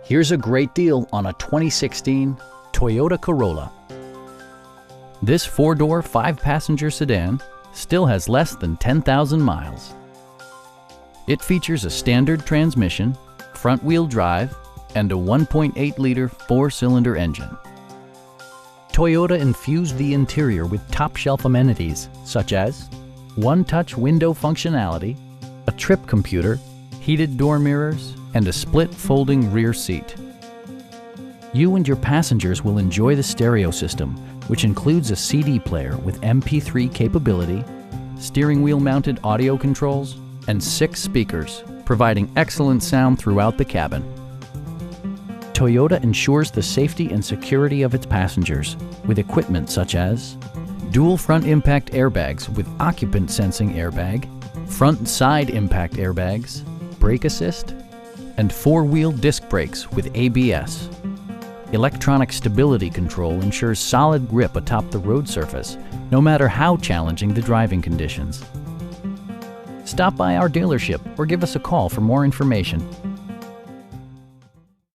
Here's a great deal on a 2016 Toyota Corolla. This four-door, five-passenger sedan still has less than 10,000 miles. It features a standard transmission, front-wheel drive, and a 1.8-liter four-cylinder engine. Toyota infused the interior with top-shelf amenities such as one-touch window functionality, a trip computer, heated door mirrors, and a split folding rear seat. You and your passengers will enjoy the stereo system, which includes a CD player with MP3 capability, steering wheel mounted audio controls, and 6 speakers, providing excellent sound throughout the cabin. Toyota ensures the safety and security of its passengers with equipment such as dual front impact airbags with occupant sensing airbag, front and side impact airbags, brake assist, and four-wheel disc brakes with ABS. Electronic stability control ensures solid grip atop the road surface, no matter how challenging the driving conditions. Stop by our dealership or give us a call for more information.